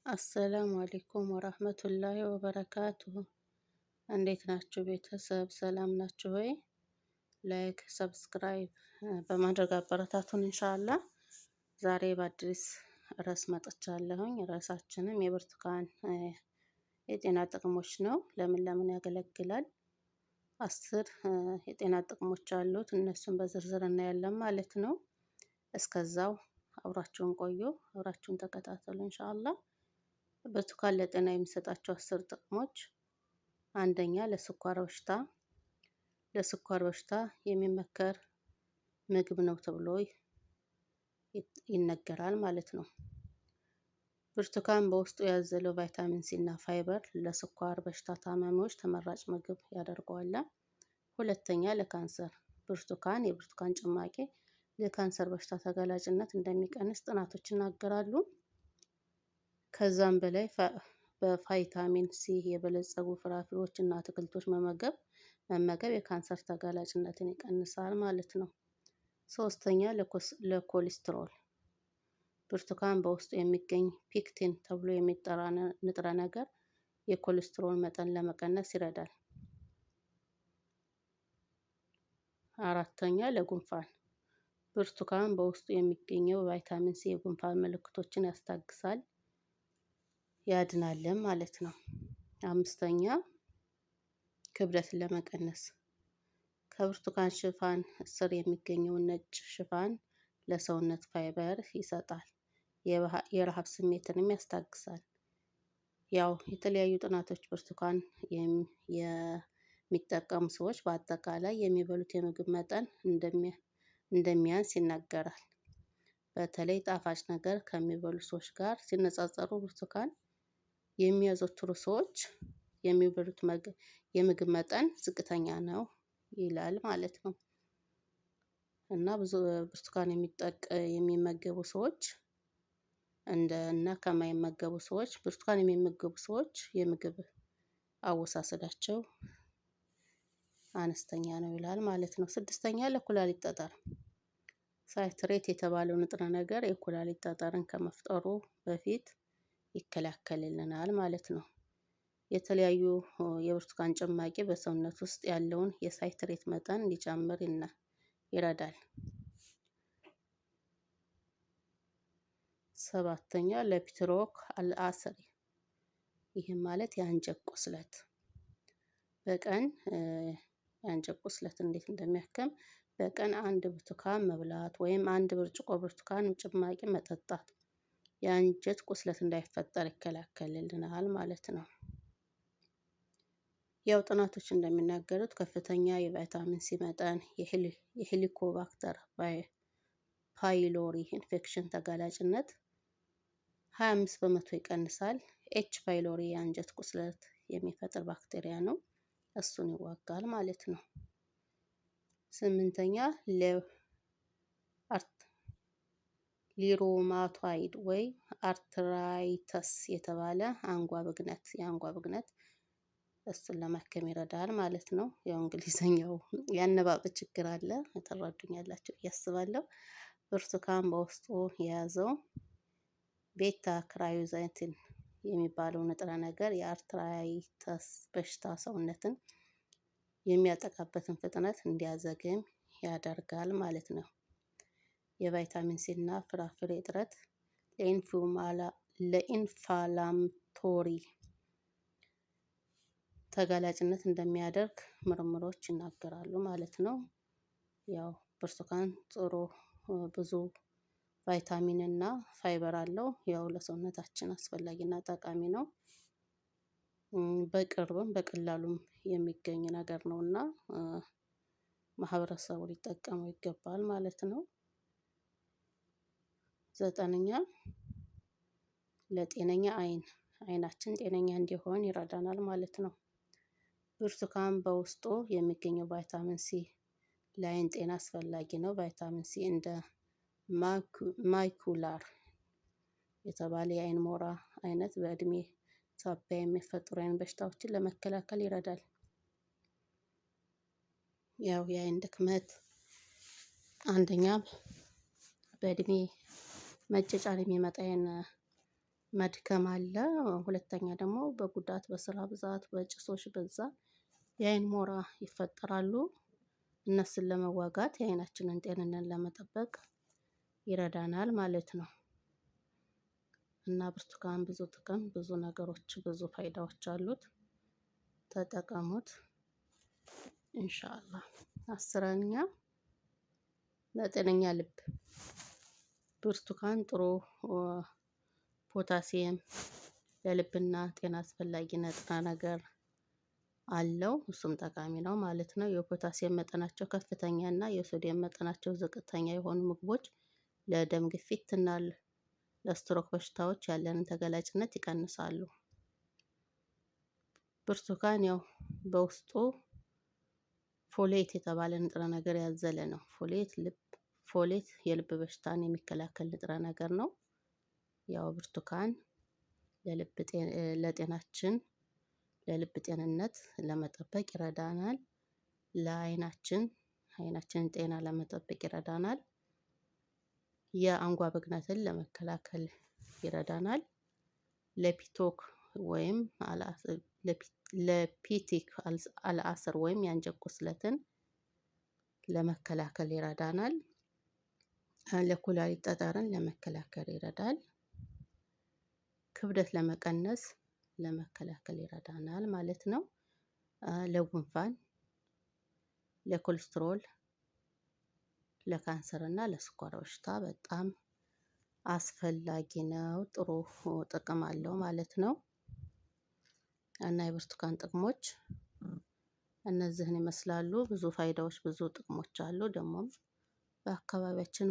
አሰላሙ አለይኩም ወራህመቱላሂ ወበረካቱሁ። እንዴት ናችሁ ቤተሰብ? ሰላም ናችሁ ወይ? ላይክ ሰብስክራይብ በማድረግ አበረታቱን ኢንሻአላህ። ዛሬ በአዲስ ርዕስ መጥቻለሁኝ። ርዕሳችንም የብርቱካን የጤና ጥቅሞች ነው። ለምን ለምን ያገለግላል? 10 የጤና ጥቅሞች አሉት። እነሱን በዝርዝር እናያለን ማለት ነው። እስከዛው አብራችሁን ቆዩ፣ አብራችሁን ተከታተሉ ኢንሻአላህ። ብርቱካን ለጤና የሚሰጣቸው 10 ጥቅሞች። አንደኛ ለስኳር በሽታ የሚመከር ምግብ ነው ተብሎ ይነገራል ማለት ነው። ብርቱካን በውስጡ ያዘለው ቫይታሚን ሲ እና ፋይበር ለስኳር በሽታ ታማሚዎች ተመራጭ ምግብ ያደርገዋል። ሁለተኛ ለካንሰር የብርቱካን ጭማቂ ለካንሰር በሽታ ተጋላጭነት እንደሚቀንስ ጥናቶች ይናገራሉ። ከዛም በላይ በቫይታሚን ሲ የበለጸጉ ፍራፍሬዎች እና አትክልቶች መመገብ የካንሰር ተጋላጭነትን ይቀንሳል ማለት ነው። ሶስተኛ ለኮሌስትሮል ብርቱካን በውስጡ የሚገኝ ፒክቲን ተብሎ የሚጠራ ንጥረ ነገር የኮሌስትሮል መጠን ለመቀነስ ይረዳል። አራተኛ ለጉንፋን ብርቱካን በውስጡ የሚገኘው ቫይታሚን ሲ የጉንፋን ምልክቶችን ያስታግሳል ያድናልም ማለት ነው። አምስተኛ ክብደትን ለመቀነስ ከብርቱካን ሽፋን ስር የሚገኘውን ነጭ ሽፋን ለሰውነት ፋይበር ይሰጣል። የረሃብ ስሜትንም ያስታግሳል። ያው የተለያዩ ጥናቶች ብርቱካን የሚጠቀሙ ሰዎች በአጠቃላይ የሚበሉት የምግብ መጠን እንደሚያንስ ይናገራል። በተለይ ጣፋጭ ነገር ከሚበሉ ሰዎች ጋር ሲነጻጸሩ ብርቱካን የሚያዘወትሩ ሰዎች የሚበሉት የምግብ መጠን ዝቅተኛ ነው ይላል ማለት ነው። እና ብዙ ብርቱካን የሚመገቡ ሰዎች እና ከማይመገቡ ሰዎች ብርቱካን የሚመገቡ ሰዎች የምግብ አወሳሰዳቸው አነስተኛ ነው ይላል ማለት ነው። ስድስተኛ ለኩላሊት ጠጠር ሳይትሬት የተባለው ንጥረ ነገር የኩላሊት ጠጠርን ከመፍጠሩ በፊት ይከላከልልናል ማለት ነው። የተለያዩ የብርቱካን ጭማቂ በሰውነት ውስጥ ያለውን የሳይትሬት መጠን እንዲጨምር ይረዳል። ሰባተኛ ለፒትሮክ አልአሰሪ ይህም ማለት የአንጀት ቁስለት የአንጀት ቁስለት እንዴት እንደሚያክም በቀን አንድ ብርቱካን መብላት ወይም አንድ ብርጭቆ ብርቱካን ጭማቂ መጠጣት የአንጀት ቁስለት እንዳይፈጠር ይከላከልልናል ማለት ነው። ያው ጥናቶች እንደሚናገሩት ከፍተኛ የቫይታሚን ሲ መጠን የሄሊኮባክተር ፓይሎሪ ኢንፌክሽን ተጋላጭነት 25 በመቶ ይቀንሳል። ኤች ፓይሎሪ የአንጀት ቁስለት የሚፈጥር ባክቴሪያ ነው። እሱን ይዋጋል ማለት ነው። ስምንተኛ ሊሮማቶይድ ወይ አርትራይተስ የተባለ የአንጓ ብግነት እሱን ለማከም ይረዳል ማለት ነው። ያው እንግሊዘኛው ያነባበብ ችግር አለ፣ ተረዱኛላችሁ ብዬ አስባለሁ። ብርቱካን በውስጡ የያዘው ቤታ ክራዮዛይትን የሚባለው ንጥረ ነገር የአርትራይተስ በሽታ ሰውነትን የሚያጠቃበትን ፍጥነት እንዲያዘግም ያደርጋል ማለት ነው። የቫይታሚን ሲ እና ፍራፍሬ እጥረት ለኢንፍላማቶሪ ተጋላጭነት እንደሚያደርግ ምርምሮች ይናገራሉ ማለት ነው። ያው ብርቱካን ጥሩ ብዙ ቫይታሚን እና ፋይበር አለው። ያው ለሰውነታችን አስፈላጊና ጠቃሚ ነው። በቅርብም በቀላሉም የሚገኝ ነገር ነውና ማህበረሰቡ ሊጠቀመው ይገባል ማለት ነው። ዘጠነኛ ለጤነኛ አይናችን ጤነኛ እንዲሆን ይረዳናል ማለት ነው። ብርቱካን በውስጡ የሚገኘው ቫይታሚን ሲ ለአይን ጤና አስፈላጊ ነው። ቫይታሚን ሲ እንደ ማይኩላር የተባለ የአይን ሞራ አይነት በእድሜ ሳቢያ የሚፈጠሩ የአይን በሽታዎችን ለመከላከል ይረዳል። ያው የአይን ድክመት አንደኛ በእድሜ መጨጫን የሚመጣ የአይን መድከም አለ። ሁለተኛ ደግሞ በጉዳት በስራ ብዛት በጭሶች በዛ የአይን ሞራ ይፈጠራሉ። እነሱን ለመዋጋት የአይናችንን ጤንነት ለመጠበቅ ይረዳናል ማለት ነው። እና ብርቱካን ብዙ ጥቅም ብዙ ነገሮች ብዙ ፋይዳዎች አሉት። ተጠቀሙት ኢንሻአላህ። አስረኛ ለጤነኛ ልብ ብርቱካን ጥሩ ፖታሲየም ለልብና ጤና አስፈላጊ ንጥረ ነገር አለው። እሱም ጠቃሚ ነው ማለት ነው። የፖታሲየም መጠናቸው ከፍተኛ እና የሶዲየም መጠናቸው ዝቅተኛ የሆኑ ምግቦች ለደም ግፊት እና ለስትሮክ በሽታዎች ያለንን ተጋላጭነት ይቀንሳሉ። ብርቱካን ያው በውስጡ ፎሌት የተባለ ንጥረ ነገር ያዘለ ነው። ፎሌት የልብ በሽታን የሚከላከል ንጥረ ነገር ነው። ያው ብርቱካን ለጤናችን ለልብ ጤንነት ለመጠበቅ ይረዳናል። አይናችንን ጤና ለመጠበቅ ይረዳናል። የአንጓ ብግነትን ለመከላከል ይረዳናል። ለፒቶክ ወይም ለፒቲክ አልአሰር ወይም የአንጀት ቁስለትን ለመከላከል ይረዳናል። ለኩላሊት ጠጠርን ለመከላከል ይረዳል። ክብደት ለመከላከል ይረዳናል ማለት ነው። ለጉንፋን፣ ለኮሌስትሮል፣ ለካንሰር እና ለስኳር በሽታ በጣም አስፈላጊ ነው። ጥሩ ጥቅም አለው ማለት ነው። እና የብርቱካን ጥቅሞች እነዚህን ይመስላሉ። ብዙ ፋይዳዎች ብዙ ጥቅሞች አሉ። ደግሞም በአካባቢያችን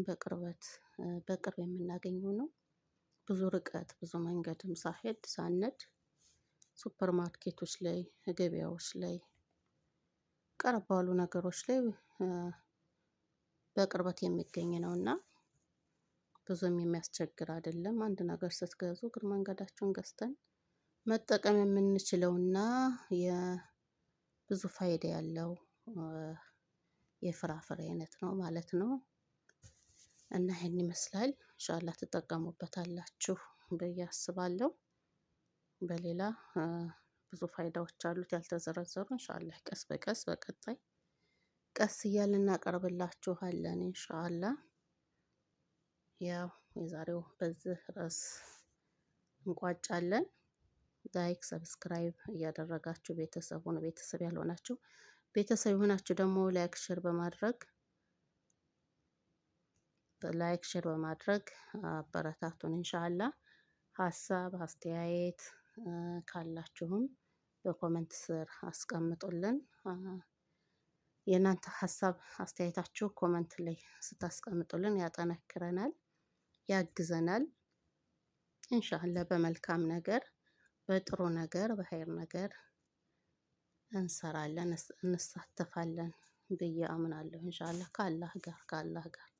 በቅርብ የምናገኘው ነው። ብዙ ርቀት ብዙ መንገድም ሳንሄድ ሱፐር ማርኬቶች ላይ ገበያዎች ላይ ቀረብ ባሉ ነገሮች ላይ በቅርበት የሚገኝ ነው እና ብዙም የሚያስቸግር አይደለም። አንድ ነገር ስትገዙ እግር መንገዳችሁን ገዝተን መጠቀም የምንችለውና የብዙ ፋይዳ ያለው የፍራፍሬ አይነት ነው ማለት ነው። እና ይሄን ይመስላል። ኢንሻአላህ ትጠቀሙበታላችሁ ብዬ አስባለሁ። በሌላ ብዙ ፋይዳዎች አሉት ያልተዘረዘሩ። ኢንሻአላህ ቀስ በቀስ በቀጣይ ቀስ እያልን እናቀርብላችኋለን ኢንሻአላህ። ያው የዛሬው በዚህ ርዕስ እንቋጫለን። ላይክ ሰብስክራይብ እያደረጋችሁ ቤተሰብ ያልሆናችሁ ቤተሰብ የሆናችሁ ደግሞ ላይክ ሼር በማድረግ አበረታቱን ኢንሻአላህ። ሀሳብ አስተያየት ካላችሁም በኮመንት ስር አስቀምጡልን። የእናንተ ሀሳብ አስተያየታችሁ ኮመንት ላይ ስታስቀምጡልን ያጠነክረናል፣ ያግዘናል። ኢንሻአላህ በመልካም ነገር በጥሩ ነገር በኸይር ነገር እንሰራለን እንሳተፋለን ብዬ አምናለሁ። ኢንሻአላህ ከአላህ ጋር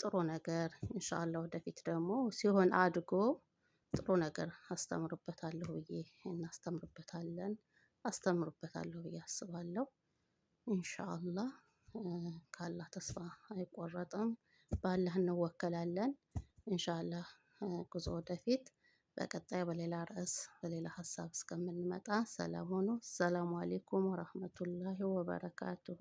ጥሩ ነገር ኢንሻአላህ ወደፊት ደግሞ ሲሆን አድጎ ጥሩ ነገር አስተምርበታለሁ ብዬ አስባለሁ። ኢንሻአላህ ከአላህ ተስፋ አይቆረጥም። በአላህ እንወከላለን። ኢንሻአላህ ጉዞ ወደፊት። በቀጣይ በሌላ ርዕስ በሌላ ሀሳብ እስከምንመጣ ሰላም ሁኑ። ሰላሙ አለይኩም ወራህመቱላሂ ወበረካቱሁ።